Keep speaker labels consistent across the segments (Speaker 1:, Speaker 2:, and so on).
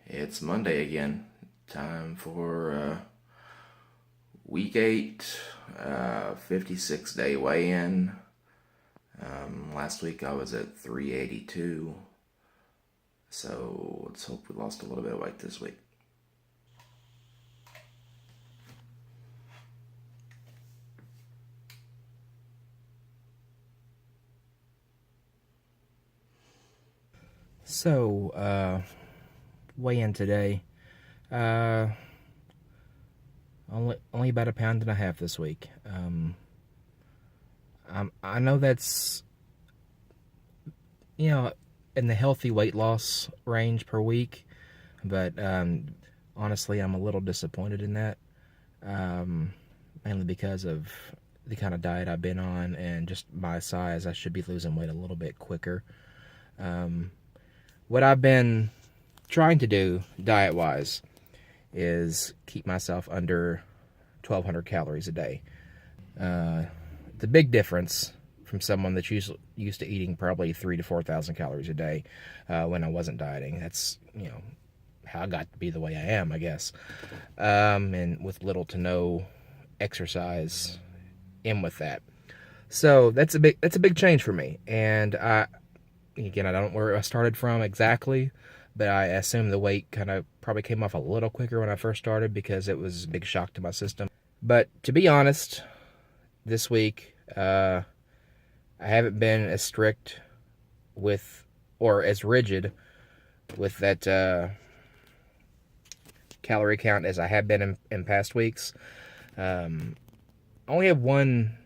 Speaker 1: It's Monday again. Time for week 8, 56-day weigh-in. Last week I was at 382, so let's hope we lost a little bit of weight this week.
Speaker 2: So, weigh in today. Uh, only about a pound and a half this week. I know that's in the healthy weight loss range per week, but honestly, I'm a little disappointed in that. Mainly because of the kind of diet I've been on and just my size. I should be losing weight a little bit quicker. What I've been trying to do diet wise is keep myself under 1,200 calories a day. The big difference from someone that's used to eating probably 3,000 to 4,000 calories a day when I wasn't dieting. That's how I got to be the way I am, I guess. And with little to no exercise in with that. So that's a big change for me. And I don't know where I started from exactly, but I assume the weight kind of probably came off a little quicker when I first started because it was a big shock to my system. But to be honest, this week I haven't been as strict with or as rigid with that calorie count as I have been in past weeks. I only have one.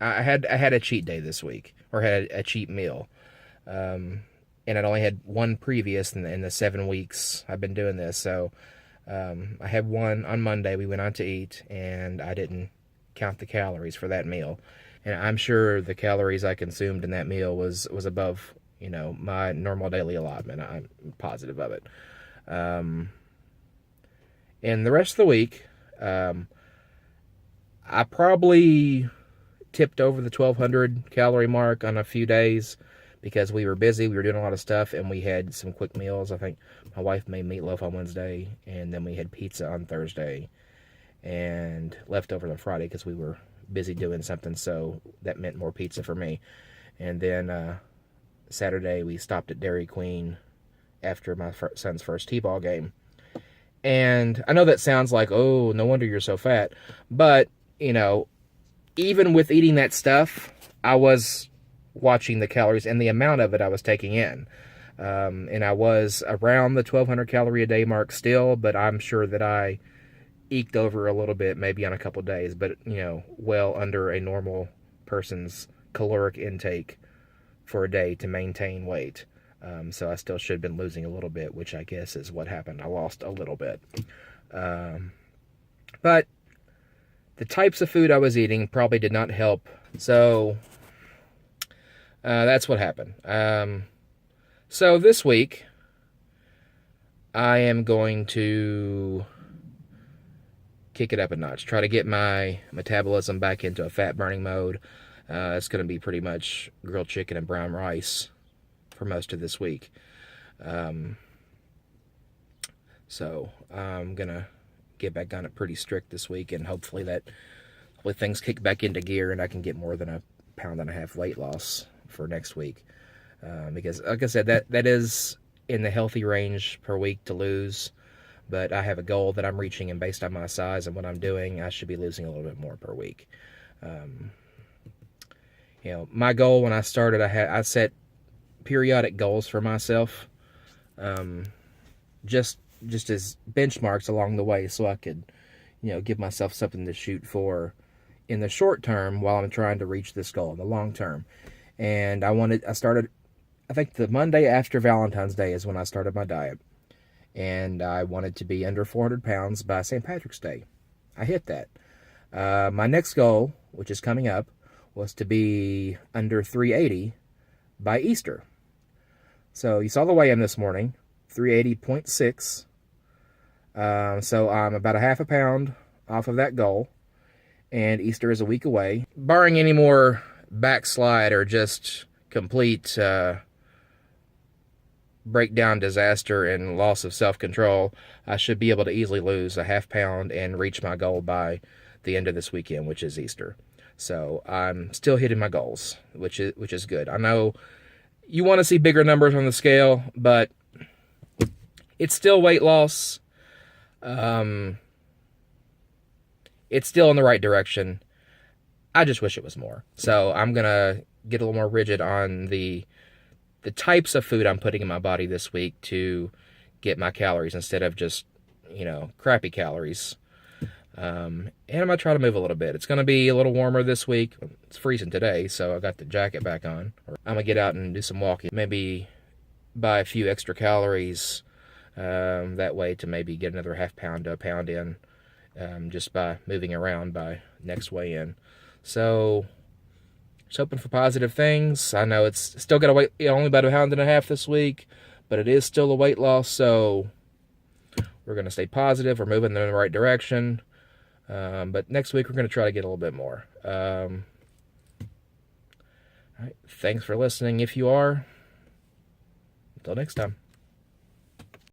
Speaker 2: I had a cheat day this week, or had a cheat meal. And I'd only had one previous in the 7 weeks I've been doing this. So I had one on Monday. We went out to eat, and I didn't count the calories for that meal. And I'm sure the calories I consumed in that meal was above, my normal daily allotment. I'm positive of it. And the rest of the week, I probably tipped over the 1,200 calorie mark on a few days because we were busy. We were doing a lot of stuff, and we had some quick meals. I think my wife made meatloaf on Wednesday, and then we had pizza on Thursday, and leftovers on Friday because we were busy doing something, so that meant more pizza for me. And then Saturday we stopped at Dairy Queen after my son's first t-ball game. And I know that sounds like, oh, no wonder you're so fat. But, even with eating that stuff, I was watching the calories and the amount of it I was taking in. And I was around the 1,200 calorie a day mark still, but I'm sure that I eked over a little bit, maybe on a couple days, but, well under a normal person's caloric intake for a day to maintain weight. So I still should have been losing a little bit, which I guess is what happened. I lost a little bit. But the types of food I was eating probably did not help. So that's what happened. So this week, I am going to kick it up a notch. Try to get my metabolism back into a fat-burning mode. It's going to be pretty much grilled chicken and brown rice for most of this week. So I'm going to get back on it pretty strict this week, and hopefully things kick back into gear and I can get more than a pound and a half weight loss for next week. Because, like I said, that is in the healthy range per week to lose, but I have a goal that I'm reaching, and based on my size and what I'm doing, I should be losing a little bit more per week. My goal when I started, I set periodic goals for myself, just as benchmarks along the way, so I could, give myself something to shoot for in the short term while I'm trying to reach this goal in the long term. And I started, I think the Monday after Valentine's Day is when I started my diet, and I wanted to be under 400 pounds by St. Patrick's Day. I hit that. My next goal, which is coming up, was to be under 380 by Easter. So you saw the weigh-in this morning, 380.6. So I'm about a half a pound off of that goal, and Easter is a week away. Barring any more backslide or just complete breakdown, disaster, and loss of self-control, I should be able to easily lose a half pound and reach my goal by the end of this weekend, which is Easter. So I'm still hitting my goals, which is good. I know you want to see bigger numbers on the scale, but it's still weight loss. It's still in the right direction. I just wish it was more. So I'm gonna get a little more rigid on the types of food I'm putting in my body this week to get my calories instead of just, crappy calories. And I'm going to try to move a little bit. It's going to be a little warmer this week. It's freezing today, so I got the jacket back on. I'm going to get out and do some walking. Maybe buy a few extra calories that way to maybe get another half pound to a pound in just by moving around by next weigh in. So just hoping for positive things. I know it's still got to wait only about a pound and a half this week, but it is still a weight loss, so we're going to stay positive. We're moving in the right direction. But next week we're going to try to get a little bit more. All right. Thanks for listening if you are. Until next time.